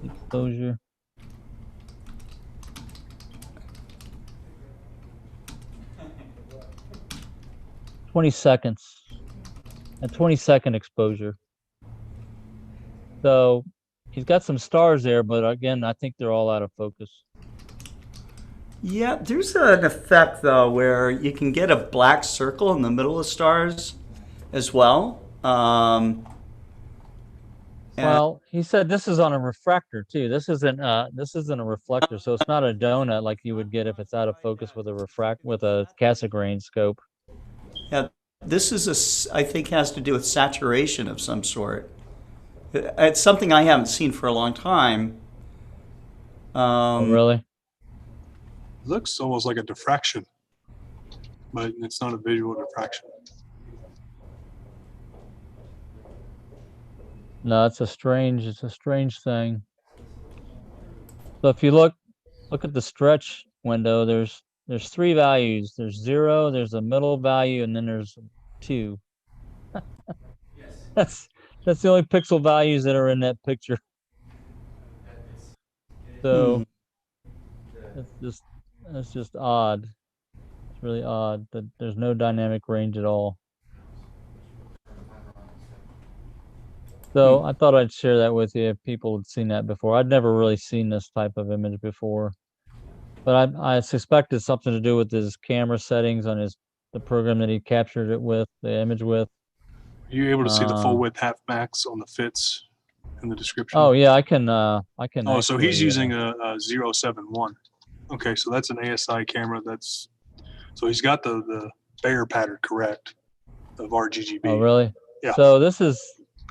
exposure. $20 a 20-second exposure. So he's got some stars there, but again, I think they're all out of focus. Yeah, there's an effect though where you can get a black circle in the middle of stars as well. Well, he said this is on a refractor too. This isn't a reflector, so it's not a donut like you would get if it's out of focus with a Cassegrain scope. Yeah, this is I think has to do with saturation of some sort. It's something I haven't seen for a long time. Really? It looks almost like a diffraction, but it's not a visual diffraction. No, it's a strange thing. So if you look at the stretch window, there's 3 values. There's 0, there's a middle value, and then there's 2. That's the only pixel values that are in that picture. So that's just odd. It's really odd that there's no dynamic range at all. So I thought I'd share that with you if people had seen that before. I'd never really seen this type of image before, but I suspect it's something to do with his camera settings on the program that he captured it with, the image with. Are you able to see the full width half max on the fits in the description? Oh yeah, I can. Oh, so he's actually, using a 071. Okay, so that's an ASI camera. So he's got the Bayer pattern correct of RGGB. Oh really? Yeah. So this is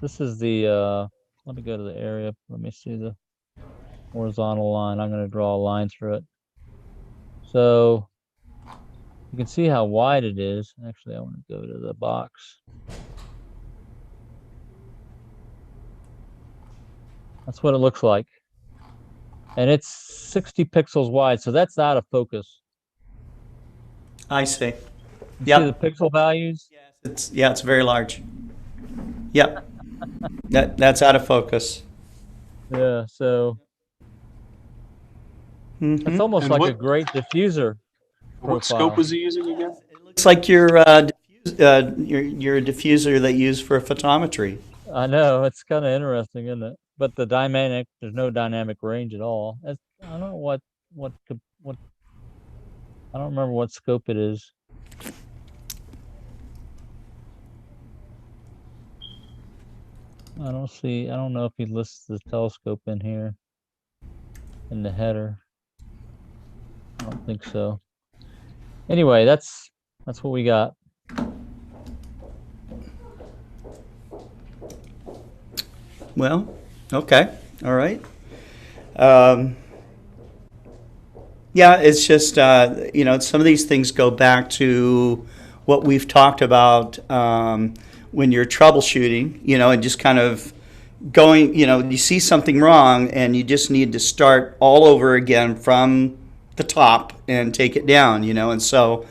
the. Let me go to the area. Let me see the horizontal line. I'm going to draw a line through it. So you can see how wide it is. Actually, I want to go to the box. That's what it looks like. And it's 60 pixels wide, so that's out of focus. I see. You see the pixel values? It's very large. Yep. That's out of focus. Yeah, so it's almost And like what- a great diffuser profile. What scope was he using again? Looks like your diffuser that you use for photometry. I know, it's kind of interesting, isn't it? But there's no dynamic range at all. I don't know what I don't remember what scope it is. I don't know if he lists the telescope in here in the header. I don't think so. Anyway, that's what we got. Well, okay, all right. Yeah, it's just some of these things go back to what we've talked about when you're troubleshooting, and just kind of going, you see something wrong and you just need to start all over again from the top and take it down, and so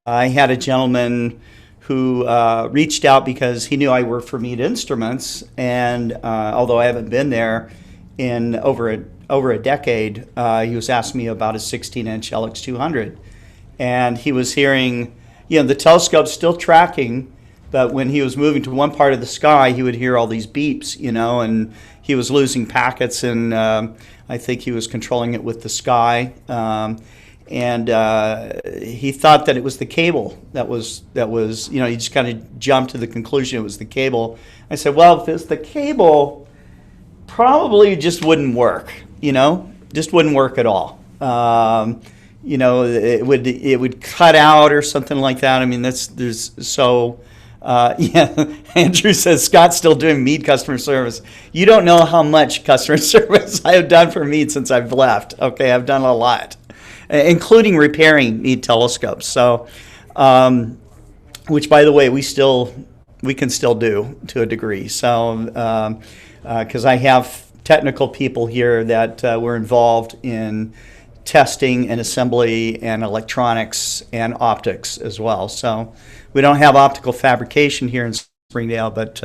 I had a gentleman who reached out because he knew I worked for Mead Instruments, and although I haven't been there in over a decade, he was asking me about a 16-inch LX200, and he was hearing, the telescope's still tracking, but when he was moving to one part of the sky, he would hear all these beeps, and he was losing packets, and I think he was controlling it with the sky. And he thought that it was the cable that was he just kind of jumped to the conclusion it was the cable. I said, well, if it's the cable, probably just wouldn't work, just wouldn't work at all. It would cut out or something like that. I mean, Andrew says Scott's still doing Mead customer service. You don't know how much customer service I have done for Mead since I've left. Okay, I've done a lot. including repairing neat telescopes. So, which by the way, we can still do to a degree. So, because I have technical people here that were involved in testing and assembly and electronics and optics as well. So we don't have optical fabrication here in Springdale, but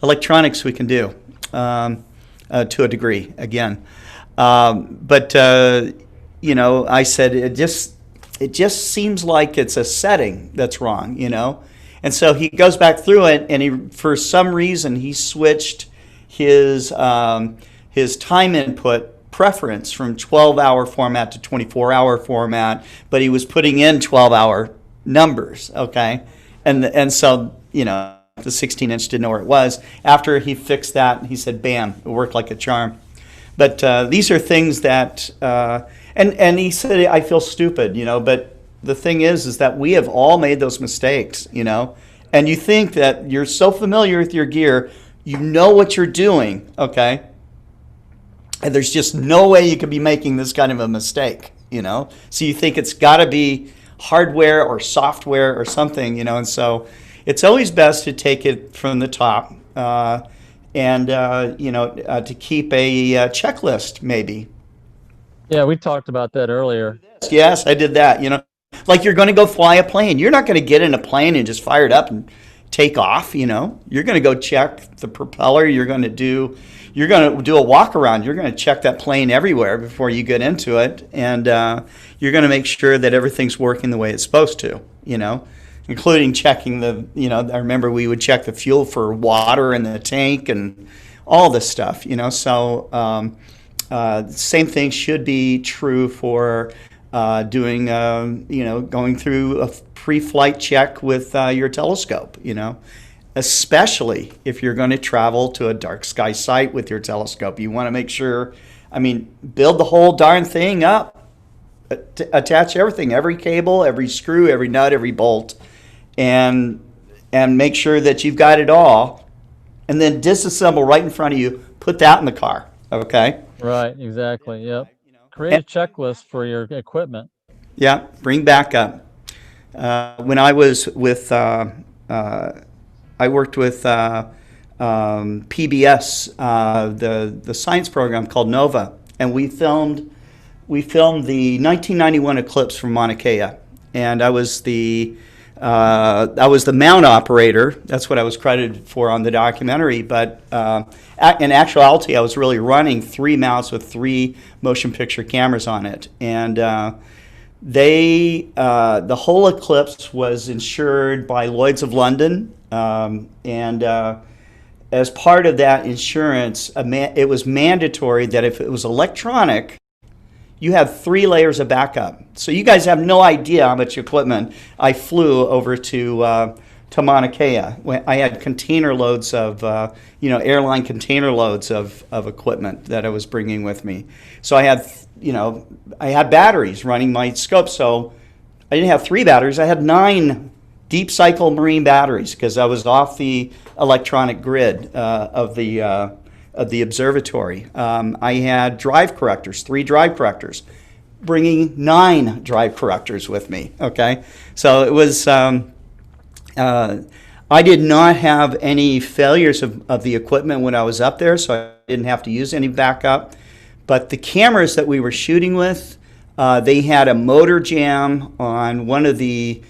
electronics we can do to a degree again. But you know, I said it just seems like it's a setting that's wrong, you know. And so he goes back through it, and he, for some reason, he switched his time input preference from 12-hour format to 24-hour format, but he was putting in 12-hour numbers, okay? And so, you know, the 16-inch didn't know where it was. After he fixed that, he said, bam, it worked like a charm. But these are things that, and he said, I feel stupid, you know, but the thing is that we have all made those mistakes, you know, and you think that you're so familiar with your gear, you know what you're doing, okay? And there's just no way you could be making this kind of a mistake, you know? So you think it's got to be hardware or software or something, you know? And so it's always best to take it from the top and, you know, to keep a checklist maybe. Yeah, we talked about that earlier. Yes, I did that, you know? Like you're going to go fly a plane. You're not going to get in a plane and just fire it up and take off, you know? You're going to go check the propeller. You're going to do a walk around. You're going to check that plane everywhere before you get into it, and you're going to make sure that everything's working the way it's supposed to, you know, including checking the, you know, I remember we would check the fuel for water in the tank and all this stuff, you know. So same thing should be true for doing, you know, going through a pre-flight check with your telescope, you know. Especially if you're going to travel to a dark sky site with your telescope. You want to make sure, I mean, build the whole darn thing up. Attach everything, every cable, every screw, every nut, every bolt, and make sure that you've got it all. And then disassemble right in front of you. Put that in the car, okay? Right, exactly, yep. Create a checklist for your equipment. Yeah, bring backup. When I was with... I worked with PBS, the science program called NOVA, and we filmed the 1991 eclipse from Mauna Kea, and I was the mount operator. That's what I was credited for on the documentary. But in actuality, I was really running 3 mounts with 3 motion picture cameras on it, and the whole eclipse was insured by Lloyd's of London. And as part of that insurance, it was mandatory that if it was electronic, you have 3 layers of backup. So you guys have no idea how much equipment I flew over to Mauna Kea. I had container loads of, you know, airline container loads of equipment that I was bringing with me. So I had, you know, I had batteries running my scope. So I didn't have 3 batteries. I had 9 deep cycle marine batteries because I was off the electronic grid of the observatory. I had drive correctors, 3 drive correctors, bringing 9 drive correctors with me. Okay, so it was. I did not have any failures of the equipment when I was up there, so I didn't have to use any backup. But the cameras that we were shooting with, they had a motor jam on one of the.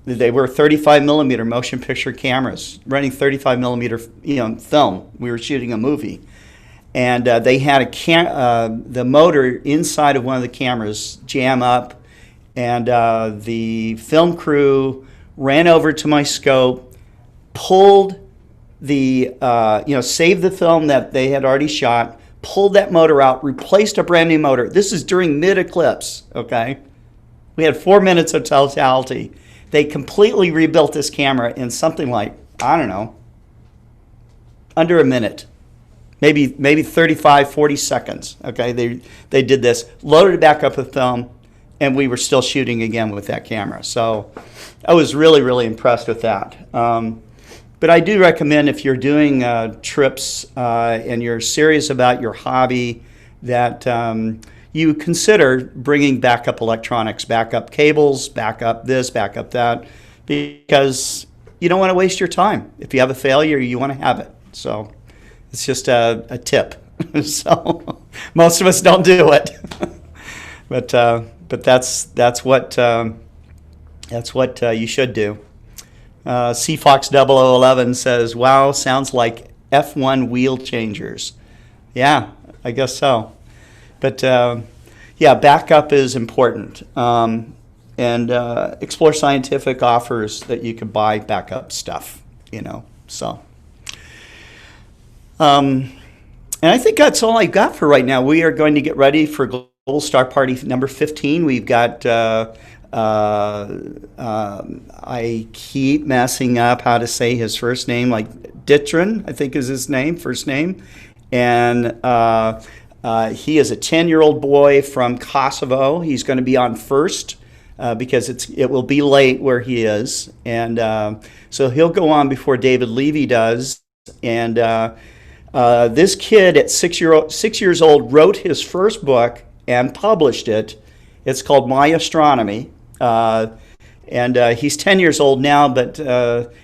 They were 35 millimeter motion picture cameras running 35 millimeter, you know, film. We were shooting a movie, and they had the motor inside of one of the cameras jam up, and the film crew ran over to my scope, pulled the, you know, saved the film that they had already shot, pulled that motor out, replaced a brand new motor. This is during mid-eclipse, okay? We had 4 minutes of totality. They completely rebuilt this camera in something like, I don't know, under a minute, maybe 35, 40 seconds. Okay, they did this, loaded it back up with film, and we were still shooting again with that camera. So I was really, really impressed with that. But I do recommend if you're doing trips and you're serious about your hobby that you consider bringing backup electronics, backup cables, backup this, backup that, because you don't want to waste your time. If you have a failure, you want to have it. So it's just a tip. So most of us don't do it, but that's what you should do. CFox 0011 says, "Wow, sounds like F1 wheel changers." Yeah, I guess so. But yeah, backup is important. And Explore Scientific offers that you can buy backup stuff, so. And I think that's all I got for right now. We are going to get ready for Global Star Party number 15. We've got, I keep messing up how to say his first name, like Ditron, I think is his name, first name. And he is a 10-year-old boy from Kosovo. He's going to be on first because it will be late where he is. And so he'll go on before David Levy does. And this kid at 6 years old wrote his first book and published it. It's called My Astronomy. And he's 10 years old now, but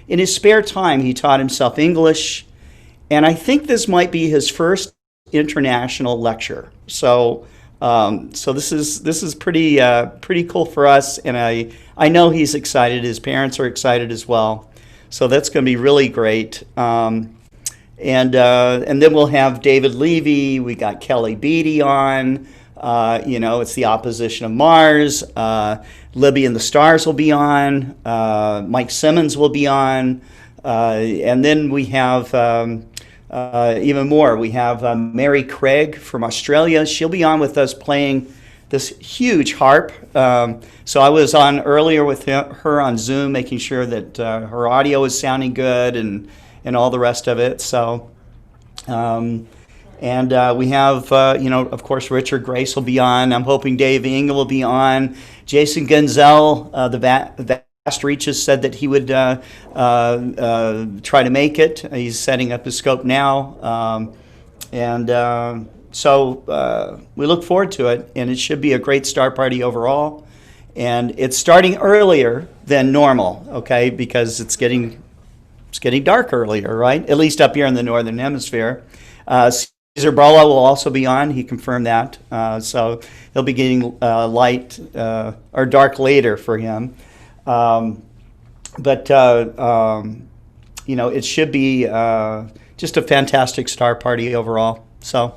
in his spare time, he taught himself English. And I think this might be his first international lecture. So this is pretty cool for us. And I know he's excited. His parents are excited as well. So that's going to be really great. And then we'll have David Levy. We got Kelly Beatty on. It's the opposition of Mars. Libby and the Stars will be on. Mike Simmons will be on. And then we have even more. We have Mary Craig from Australia. She'll be on with us playing this huge harp. So I was on earlier with her on Zoom, making sure that her audio is sounding good and all the rest of it. So, we have, of course, Richard Grace will be on. I'm hoping Dave Engel will be on. Jason Gunzel, the Vast Reaches, said that he would try to make it. He's setting up his scope now. So we look forward to it, and it should be a great star party overall. And it's starting earlier than normal, okay, because it's getting dark earlier, right? At least up here in the Northern Hemisphere. Caesar Barlow will also be on. He confirmed that. So he'll be getting light or dark later for him. It should be just a fantastic star party overall. So,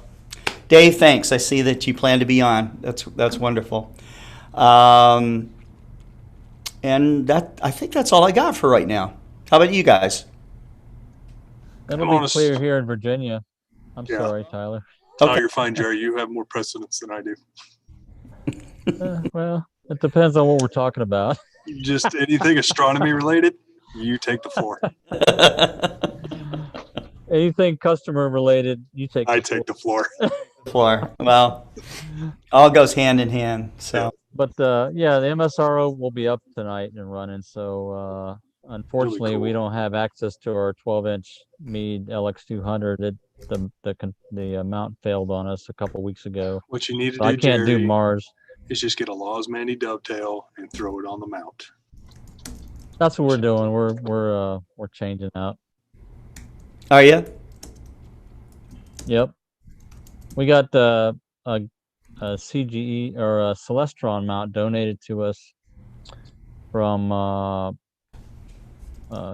Dave, thanks. I see that you plan to be on. That's wonderful. And I think that's all I got for right now. How about you guys? It'll be clear here in Virginia. I'm sorry, Tyler. Oh, you're fine, Jerry. You have more precedence than I do. Well, it depends on what we're talking about. Just anything astronomy related, you take the floor. Anything customer related, you take. I take the floor. Well, all goes hand in hand. So, but the MSRO will be up tonight and running. So unfortunately, really cool. We don't have access to our 12-inch Meade LX200. The mount failed on us a couple weeks ago. What you need to so do, I can't Jerry, do Mars. is just get a Losmandy dovetail and throw it on the mount. That's what we're doing. We're changing out. Are you? Yep. We got a CGE or a Celestron mount donated to us from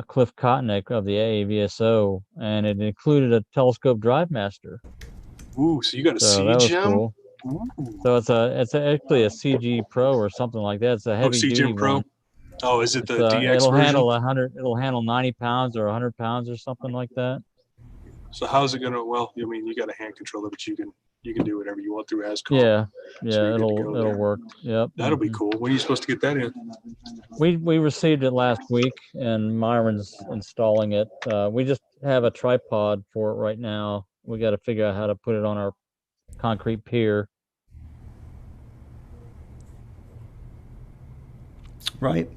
Cliff Kotnick of the AAVSO, and it included a telescope drive master. Ooh, so you got a So that was CGM? cool. So it's actually a CG Pro or something like that. It's a heavy duty CGM Pro? one. Oh, is it the DX it'll version? handle 100. It'll handle 90 pounds or 100 pounds or something like that. So how's it gonna? Well, I mean, you got a hand controller, but you can do whatever you want through ASCOM. Yeah, So it'll work. Yep. That'll be cool. When are you supposed to get that in? We received it last week, and Myron's installing it. We just have a tripod for it right now. We got to figure out how to put it on our concrete pier. Right.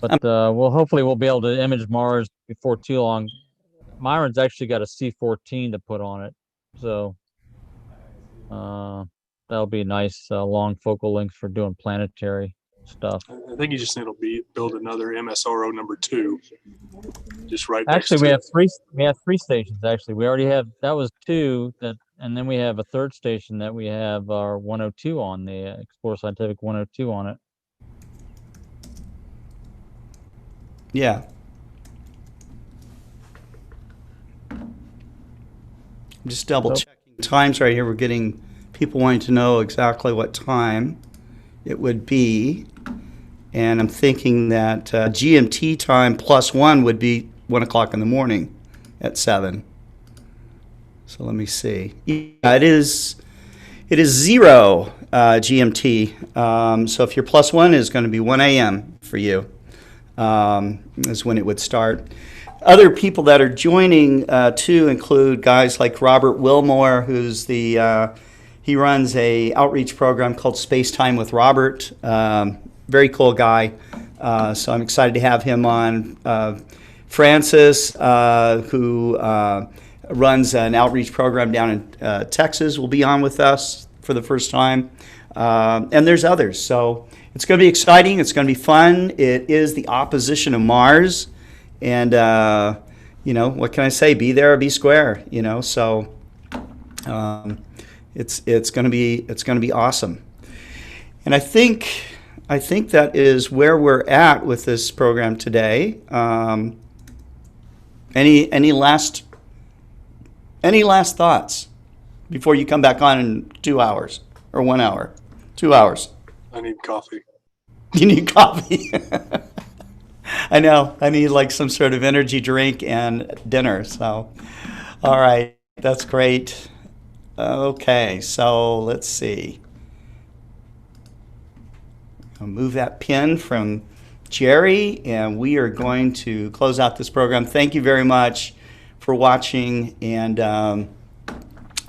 But we'll be able to image Mars before too long. Myron's actually got a C14 to put on it, so that'll be nice long focal length for doing planetary stuff. I think you just need to build another MSRO number 2, just right Actually, next we to have it. three stations. Actually, we already have that was 2 that, and then we have a third station that we have our 102 on, the Explore Scientific 102 on it. Yeah. I'm just double Nope. checking times right here. We're getting people wanting to know exactly what time it would be. And I'm thinking that GMT time +1 would be 1 o'clock in the morning at 7. So let me see. Yeah, it is 0 GMT. So if your +1 is going to be 1 a.m. for you, is when it would start. Other people that are joining too include guys like Robert Wilmore, who's he runs a outreach program called Space Time with Robert. Very cool guy. So I'm excited to have him on. Francis, who runs an outreach program down in Texas, will be on with us for the first time. And there's others. So it's going to be exciting. It's going to be fun. It is the opposition of Mars. And, what can I say? Be there or be square, So it's going to be awesome. And I think that is where we're at with this program today. Any last thoughts before you come back on in 2 hours or 1 hour? 2 hours. I need coffee. You need coffee. I know. I need like some sort of energy drink and dinner. So, all right. That's great. Okay. So let's see. I'll move that pin from Jerry, and we are going to close out this program. Thank you very much for watching, and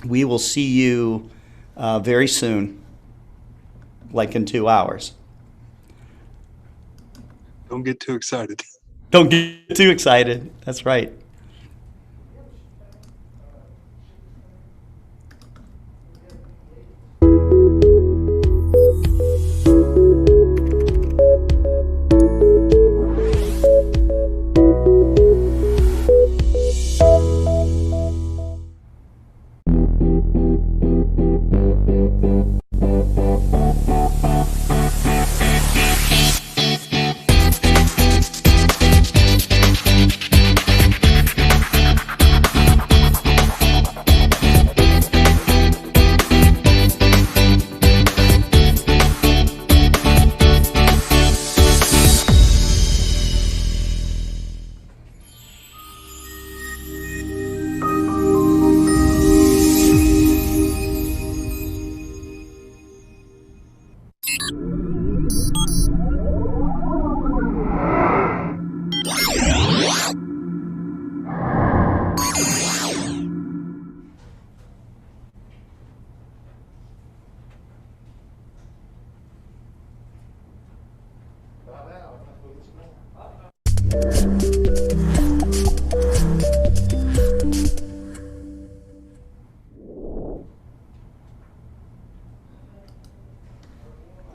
we will see you very soon, like in 2 hours. Don't get too excited. Don't get too excited. That's right. Wow.